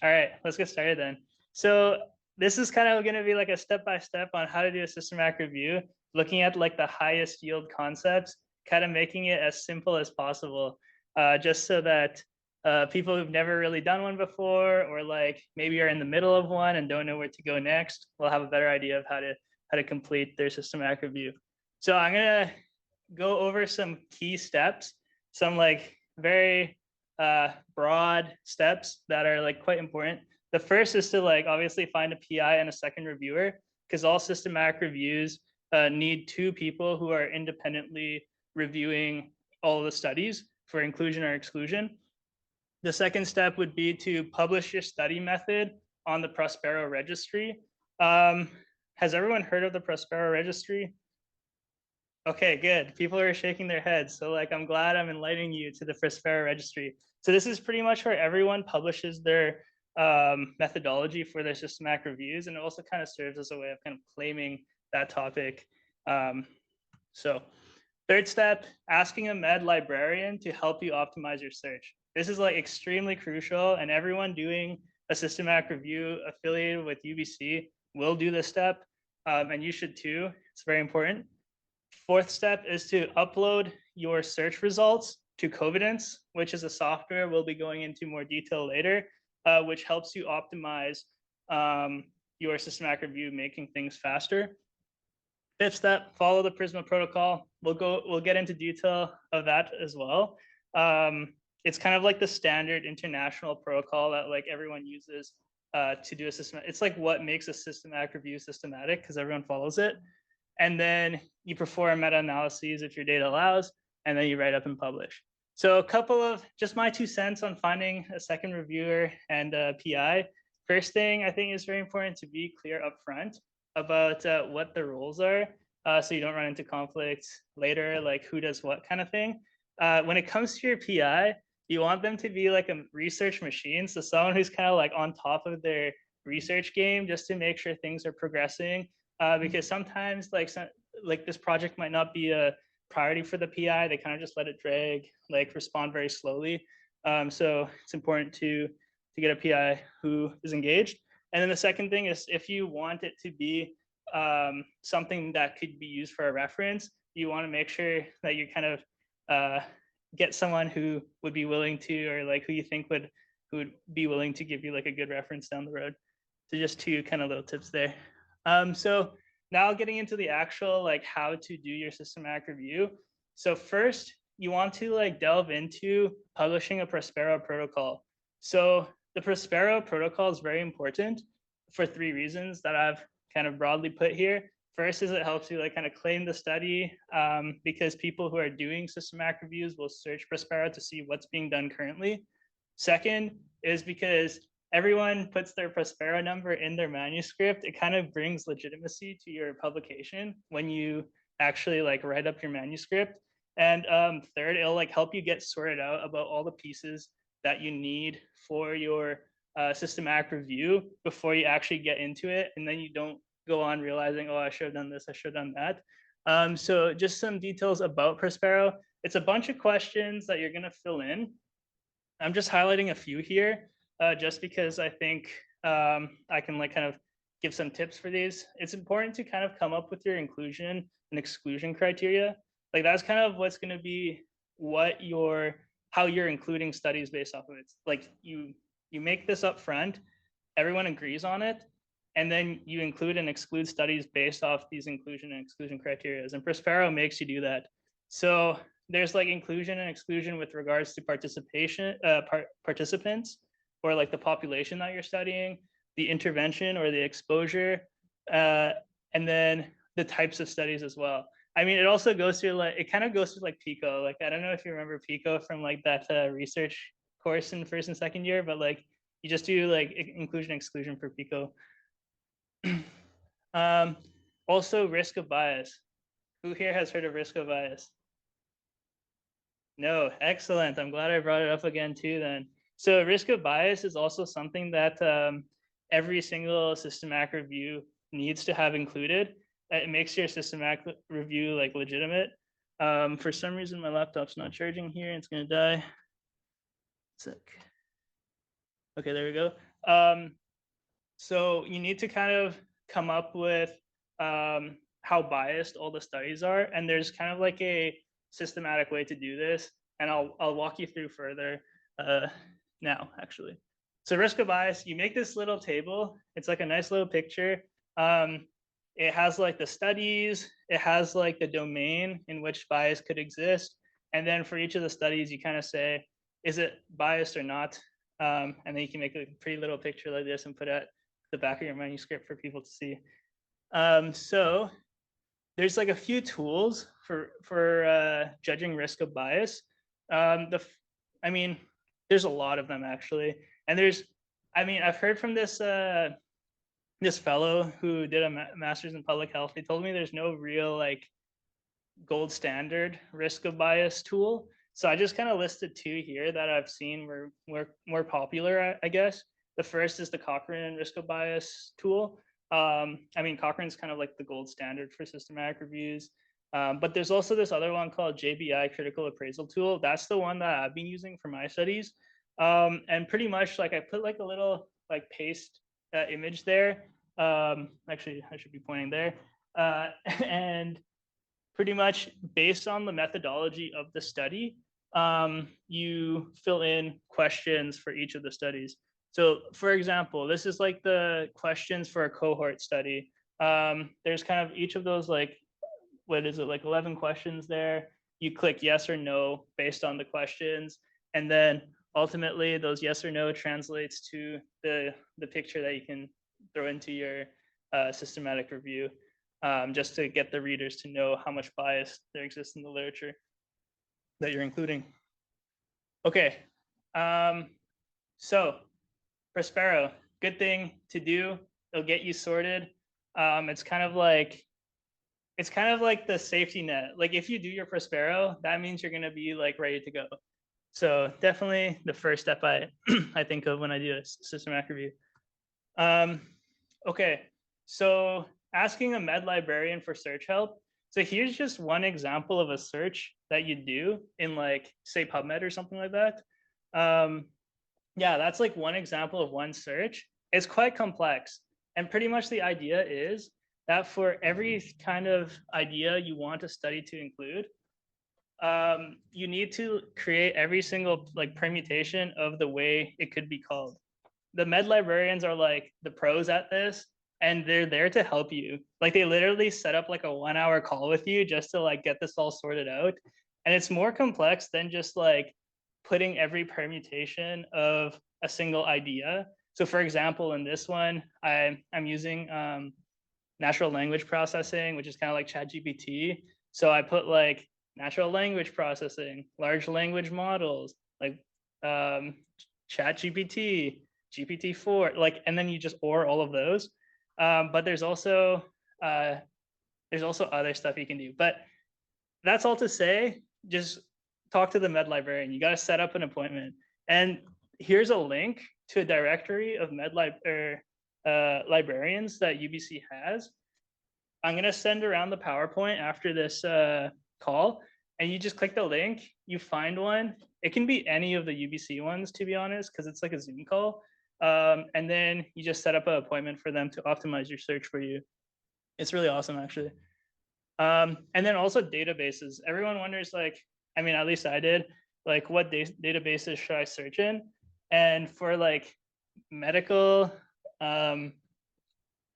All right, let's get started then. So this is kind of going to be like a step-by-step on how to do a systematic review, looking at like the highest yield concepts, kind of making it as simple as possible, just so that people who've never really done one before, or like maybe are in the middle of one and don't know where to go next, will have a better idea of how to complete their systematic review. So I'm gonna go over some key steps, some like very broad steps that are like quite important. The first is to like obviously find a PI and a second reviewer, because all systematic reviews need two people who are independently reviewing all of the studies for inclusion or exclusion. The second step would be to publish your study method on the Prospero registry. Has everyone heard of the Prospero registry? Okay, good. People are shaking their heads. So like, I'm glad I'm enlightening you to the Prospero registry. So this is pretty much where everyone publishes their methodology for their systematic reviews. And it also kind of serves as a way of kind of claiming that topic. So third step, asking a med librarian to help you optimize your search. This is like extremely crucial, and everyone doing a systematic review affiliated with UBC will do this step, and you should too. It's very important. Fourth step is to upload your search results to Covidence, which is a software we'll be going into more detail later, which helps you optimize your systematic review, making things faster. Fifth step, follow the Prisma protocol. We'll get into detail of that as well. It's kind of like the standard international protocol that like everyone uses to do a system. It's like what makes a systematic review systematic, because everyone follows it. And then you perform meta-analyses if your data allows, and then you write up and publish. So a couple of just my 2 cents on finding a second reviewer and a PI. First thing I think is very important to be clear upfront about what the roles are, so you don't run into conflicts later, like who does what kind of thing. When it comes to your PI, you want them to be like a research machine, so someone who's kind of like on top of their research game, just to make sure things are progressing. Because sometimes like this project might not be a priority for the PI. They kind of just let it drag, like respond very slowly. So it's important to get a PI who is engaged. And then the second thing is, if you want it to be something that could be used for a reference, you want to make sure that you kind of get someone who would be willing to, or like who you think would be willing to give you like a good reference down the road. So just 2 kind of little tips there. So now getting into the actual like how to do your systematic review. So first, you want to like delve into publishing a Prospero protocol. So the Prospero protocol is very important for 3 reasons that I've kind of broadly put here. First is it helps you like kind of claim the study, because people who are doing systematic reviews will search Prospero to see what's being done currently. Second is because everyone puts their Prospero number in their manuscript. It kind of brings legitimacy to your publication when you actually like write up your manuscript. And third, it'll like help you get sorted out about all the pieces that you need for your systematic review before you actually get into it. And then you don't go on realizing, oh, I should have done this, I should have done that. So just some details about Prospero. It's a bunch of questions that you're gonna fill in. I'm just highlighting a few here, just because I think I can like kind of give some tips for these. It's important to kind of come up with your inclusion and exclusion criteria. Like that's kind of what's going to be how you're including studies based off of it. Like you make this up front, everyone agrees on it, and then you include and exclude studies based off these inclusion and exclusion criteria. And Prospero makes you do that. So there's like inclusion and exclusion with regards to participants, or like the population that you're studying, the intervention or the exposure, and then the types of studies as well. I mean, it also goes through like, it kind of goes through like PICO. Like, I don't know if you remember PICO from like that research course in first and second year, but like you just do like inclusion exclusion for PICO. Also risk of bias. Who here has heard of risk of bias? No, excellent. I'm glad I brought it up again too then. So risk of bias is also something that every single systematic review needs to have included. It makes your systematic review like legitimate. For some reason, my laptop's not charging here. It's gonna die. Okay, there we go. So you need to kind of come up with how biased all the studies are, and there's kind of like a systematic way to do this, and I'll walk you through further now, actually. So risk of bias, you make this little table. It's like a nice little picture. It has like the studies, it has like the domain in which bias could exist, and then for each of the studies, you kind of say, is it biased or not? And then you can make a pretty little picture like this and put it at the back of your manuscript for people to see. So there's like a few tools for judging risk of bias. I mean, there's a lot of them actually, and I've heard from this this fellow who did a master's in public health. He told me there's no real like gold standard risk of bias tool. So I just kind of listed two here that I've seen were more popular, I guess. The first is the Cochrane risk of bias tool. Cochrane's kind of like the gold standard for systematic reviews. But there's also this other one called JBI critical appraisal tool. That's the one that I've been using for my studies. And pretty much like I put like a little like paste image there. Actually, I should be pointing there. And pretty much based on the methodology of the study, you fill in questions for each of the studies. So for example, this is like the questions for a cohort study. There's kind of each of those like, what is it, like 11 questions there. You click yes or no based on the questions. And then ultimately those yes or no translates to the picture that you can throw into your systematic review. Just to get the readers to know how much bias there exists in the literature that you're including. Okay, so Prospero, good thing to do. It'll get you sorted. It's kind of like the safety net. Like if you do your Prospero, that means you're gonna be like ready to go. So definitely the first step I I think of when I do a systematic review. Okay, so asking a med librarian for search help. So here's just one example of a search that you do in like, say PubMed or something like that. Yeah, that's like one example of one search. It's quite complex. And pretty much the idea is that for every kind of idea you want a study to include, you need to create every single like permutation of the way it could be called. The med librarians are like the pros at this, and they're there to help you. Like they literally set up like a 1 hour call with you just to like get this all sorted out. And it's more complex than just like putting every permutation of a single idea. So for example, in this one, I'm using natural language processing, which is kind of like ChatGPT. So I put like natural language processing, large language models, like ChatGPT, GPT-4, like, and then you just OR all of those. But there's also other stuff you can do. But that's all to say, just talk to the med librarian. You got to set up an appointment. And here's a link to a directory of librarians that UBC has. I'm going to send around the PowerPoint after this call, and you just click the link, you find one. It can be any of the UBC ones, to be honest, because it's like a Zoom call. And then you just set up an appointment for them to optimize your search for you. It's really awesome, actually. And then also databases. Everyone wonders, like, I mean, at least I did, like, what databases should I search in? And for like medical, like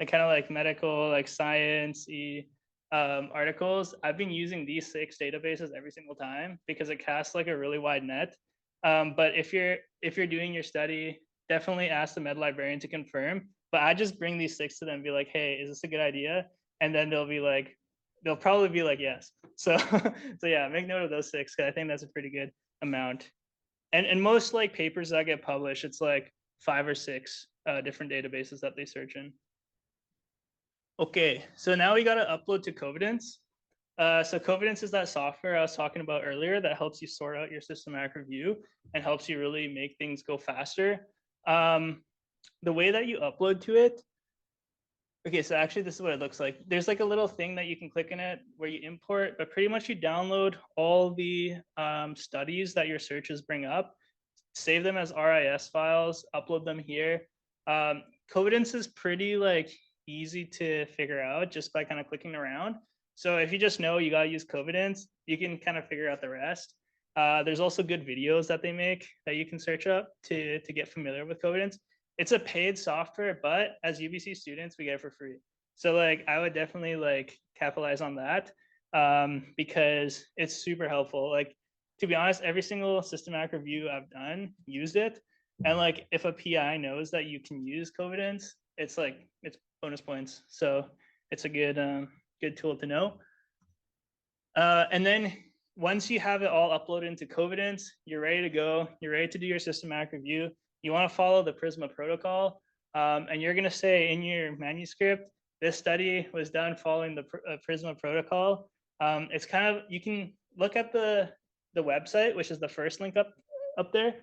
kind of like medical, like science-y articles, I've been using these 6 databases every single time because it casts like a really wide net. But if you're doing your study, definitely ask the med librarian to confirm. But I just bring these 6 to them and be like, hey, is this a good idea? And then they'll probably be like, yes. So yeah, make note of those 6 because I think that's a pretty good amount. And most like papers that get published, it's like 5 or 6 different databases that they search in. Okay, so now we got to upload to Covidence. So Covidence is that software I was talking about earlier that helps you sort out your systematic review and helps you really make things go faster. The way that you upload to it, okay, so actually this is what it looks like. There's like a little thing that you can click in it where you import, but pretty much you download all the studies that your searches bring up, save them as RIS files, upload them here. Covidence is pretty like easy to figure out just by kind of clicking around. So if you just know you got to use Covidence, you can kind of figure out the rest. There's also good videos that they make that you can search up to get familiar with Covidence. It's a paid software, but as UBC students, we get it for free. So like I would definitely like capitalize on that because it's super helpful. Like to be honest, every single systematic review I've done used it. And like if a PI knows that you can use Covidence, it's like it's bonus points. So it's a good tool to know. And then once you have it all uploaded into Covidence, you're ready to go. You're ready to do your systematic review. You want to follow the Prisma protocol, and you're going to say in your manuscript, this study was done following the Prisma protocol. It's kind of, you can look at the website, which is the first link up there,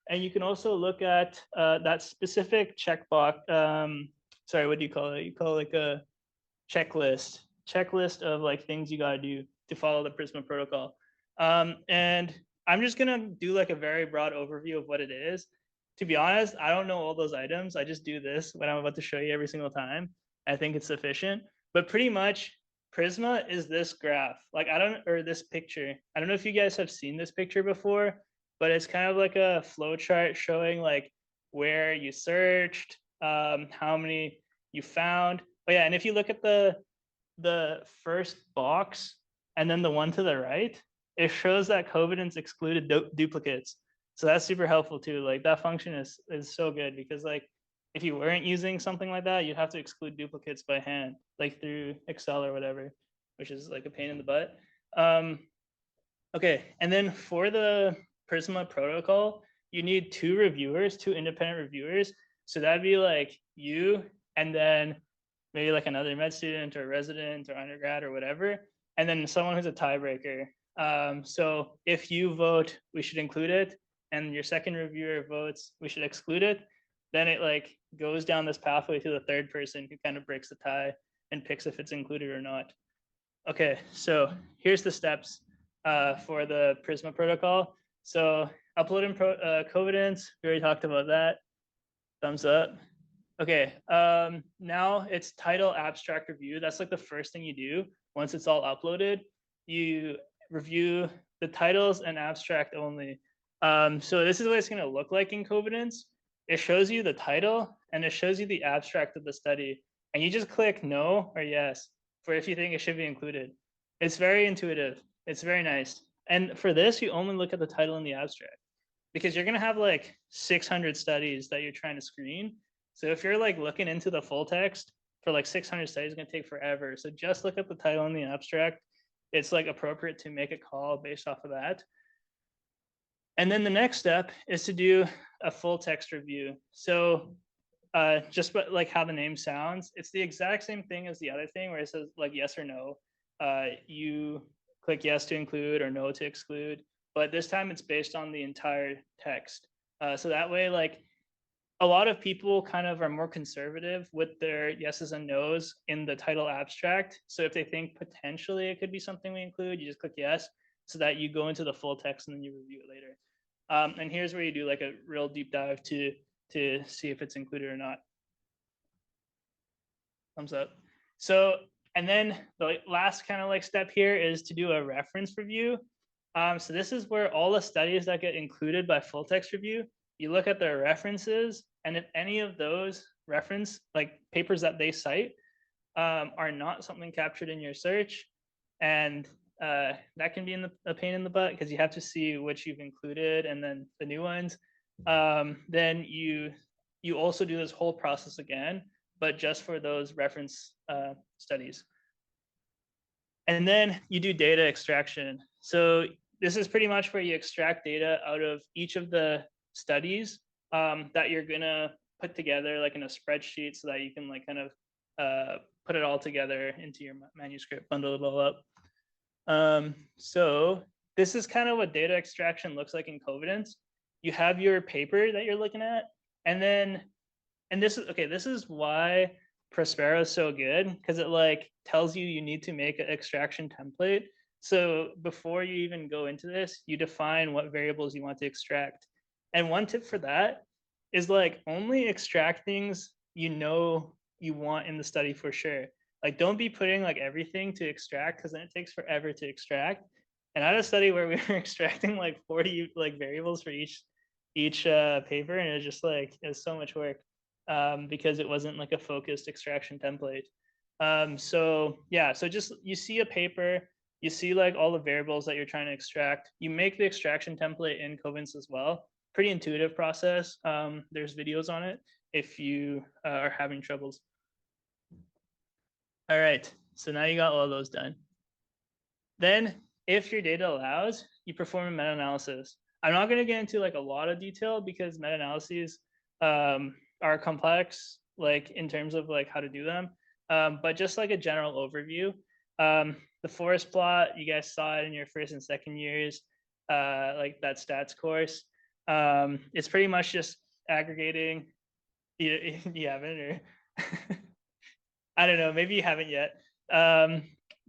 and you can also look at that specific checkbox. Sorry, what do you call it? You call it like a checklist of like things you got to do to follow the Prisma protocol. And I'm just gonna do like a very broad overview of what it is. To be honest, I don't know all those items. I just do this when I'm about to show you every single time. I think it's sufficient. But pretty much Prisma is this graph. Like or this picture. I don't know if you guys have seen this picture before, but it's kind of like a flow chart showing like where you searched, how many you found. But yeah, and if you look at the first box and then the one to the right, it shows that Covidence excluded duplicates. So that's super helpful too. Like that function is so good because like if you weren't using something like that, you'd have to exclude duplicates by hand, like through Excel or whatever, which is like a pain in the butt. Okay, and then for the Prisma protocol, you need two independent reviewers. So that'd be like you and then maybe like another med student or resident or undergrad or whatever, and then someone who's a tiebreaker. So if you vote, we should include it, and your second reviewer votes, we should exclude it, then it like goes down this pathway to the third person who kind of breaks the tie and picks if it's included or not. Okay, so here's the steps for the Prisma protocol. So uploading Covidence, we already talked about that. Thumbs up. Okay, now it's title abstract review. That's like the first thing you do once it's all uploaded. You review the titles and abstract only. So this is what it's going to look like in Covidence. It shows you the title and it shows you the abstract of the study. And you just click no or yes for if you think it should be included. It's very intuitive. It's very nice. And for this, you only look at the title and the abstract because you're going to have like 600 studies that you're trying to screen. So if you're like looking into the full text for like 600 studies, it's going to take forever. So just look at the title and the abstract. It's like appropriate to make a call based off of that. And then the next step is to do a full text review. So just like how the name sounds, it's the exact same thing as the other thing where it says like yes or no. You click yes to include or no to exclude, but this time it's based on the entire text. So that way, like a lot of people kind of are more conservative with their yeses and nos in the title abstract. So if they think potentially it could be something we include, you just click yes so that you go into the full text and then you review it later. And here's where you do like a real deep dive to see if it's included or not. Thumbs up. So, and then the last kind of like step here is to do a reference review. So this is where all the studies that get included by full text review, you look at their references, and if any of those reference like papers that they cite are not something captured in your search, and that can be a pain in the butt because you have to see which you've included and then the new ones. Then you also do this whole process again, but just for those reference studies. And then you do data extraction. So this is pretty much where you extract data out of each of the studies that you're gonna put together like in a spreadsheet so that you can like kind of put it all together into your manuscript, bundle it all up. So this is kind of what data extraction looks like in Covidence. You have your paper that you're looking at, and this is why Prospero is so good, because it like tells you need to make an extraction template. So before you even go into this, you define what variables you want to extract. And one tip for that is like only extract things you know you want in the study for sure. Like don't be putting like everything to extract because then it takes forever to extract. And I had a study where we were extracting like 40 like variables for each paper, and it was just like it was so much work because it wasn't like a focused extraction template. So yeah, so just you see a paper, you see like all the variables that you're trying to extract. You make the extraction template in Covance as well. Pretty intuitive process. There's videos on it if you are having troubles. All right, so now you got all those done. Then, if your data allows, you perform a meta-analysis. I'm not going to get into like a lot of detail because meta-analyses are complex, like in terms of like how to do them. But just like a general overview, the forest plot, you guys saw it in your first and second years, like that stats course. It's pretty much just aggregating. You haven't, or I don't know, maybe you haven't yet.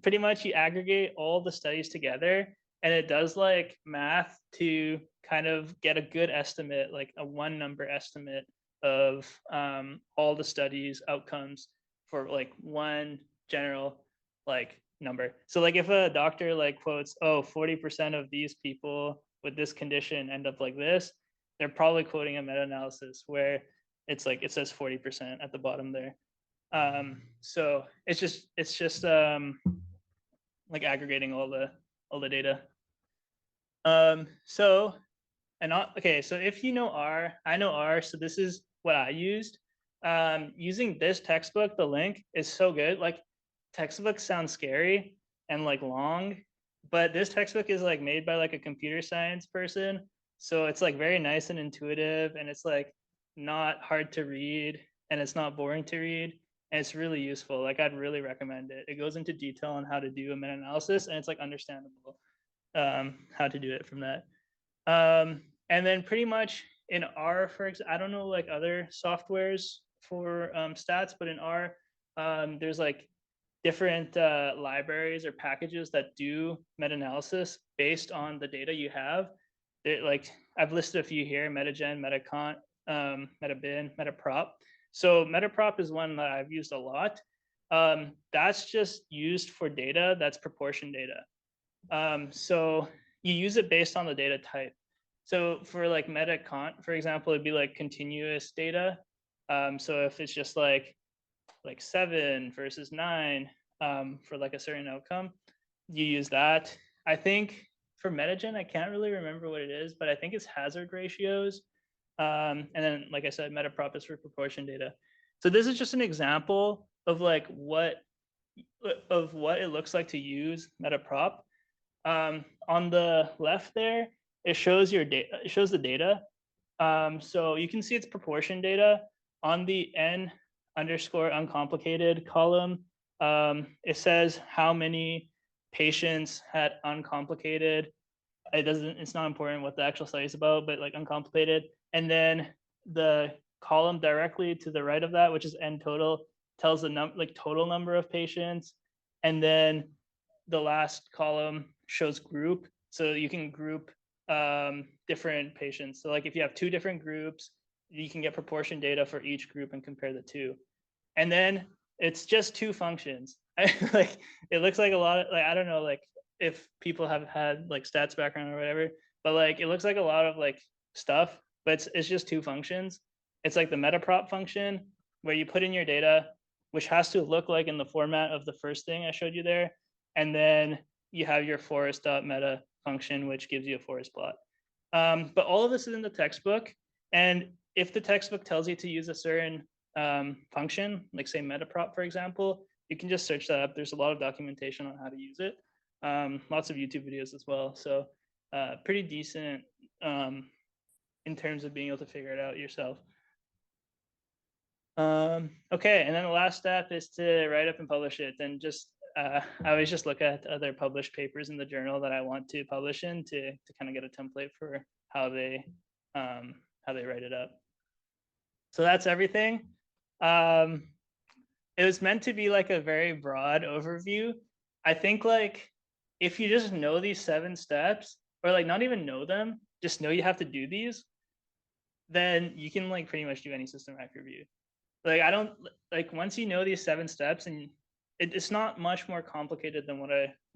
Pretty much you aggregate all the studies together, and it does like math to kind of get a good estimate, like a one number estimate of all the studies outcomes for like one general like number. So like if a doctor like quotes, oh, 40% of these people with this condition end up like this, they're probably quoting a meta-analysis where it's like it says 40% at the bottom there. So it's just like aggregating all the data. So okay, so if you know R, I know R, so this is what I used. Using this textbook, the link is so good. Like textbooks sound scary and like long, but this textbook is like made by like a computer science person. So it's like very nice and intuitive, and it's like not hard to read, and it's not boring to read, and it's really useful. Like I'd really recommend it. It goes into detail on how to do a meta-analysis, and it's like understandable how to do it from that. And then pretty much in R, for example, I don't know like other softwares for stats, but in R, there's like different libraries or packages that do meta-analysis based on the data you have. Like I've listed a few here: MetaGen, MetaCont, MetaBin, MetaProp. So MetaProp is one that I've used a lot. That's just used for data that's proportion data. So you use it based on the data type. So for like MetaCont, for example, it'd be like continuous data. So if it's just like 7 versus 9 for like a certain outcome, you use that. I think for MetaGen, I can't really remember what it is, but I think it's hazard ratios. And then, like I said, MetaProp is for proportion data. So this is just an example of like what it looks like to use MetaProp. On the left there, it shows your data. It shows the data. So you can see it's proportion data. On the n_uncomplicated column, it says how many patients had uncomplicated. It's not important what the actual study is about, but like uncomplicated. And then the column directly to the right of that, which is n total, tells the total number of patients. And then the last column shows group. So you can group different patients. So like if you have two different groups, you can get proportion data for each group and compare the two. And then it's just two functions. Like it looks like a lot of like, I don't know, like if people have had like stats background or whatever, but like it looks like a lot of like stuff, but it's just two functions. It's like the metaprop function where you put in your data, which has to look like in the format of the first thing I showed you there. And then you have your forest.meta function, which gives you a forest plot. But all of this is in the textbook. And if the textbook tells you to use a certain function, like say metaprop, for example, you can just search that up. There's a lot of documentation on how to use it. Lots of YouTube videos as well. So pretty decent in terms of being able to figure it out yourself. Okay, and then the last step is to write up and publish it. And just I always just look at other published papers in the journal that I want to publish in to kind of get a template for how they write it up. So that's everything. It was meant to be like a very broad overview. I think like if you just know these 7 steps, or like not even know them, just know you have to do these, then you can like pretty much do any system hack review. Like I don't like once you know these 7 steps, and it's not much more complicated than what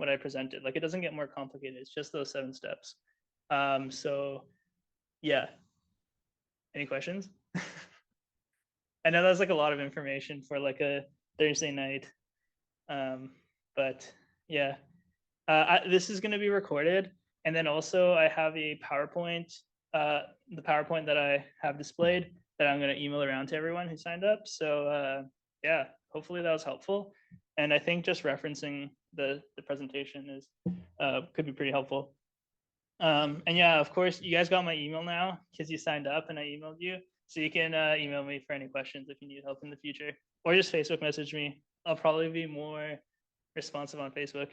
I presented. Like it doesn't get more complicated. It's just those 7 steps. So yeah. Any questions? I know that's like a lot of information for like a Thursday night. But yeah, this is going to be recorded. And then also I have a PowerPoint, the PowerPoint that I have displayed that I'm going to email around to everyone who signed up. So yeah, hopefully that was helpful. And I think just referencing the presentation is could be pretty helpful. And yeah, of course, you guys got my email now because you signed up and I emailed you. So you can email me for any questions if you need help in the future, or just Facebook message me. I'll probably be more responsive on Facebook.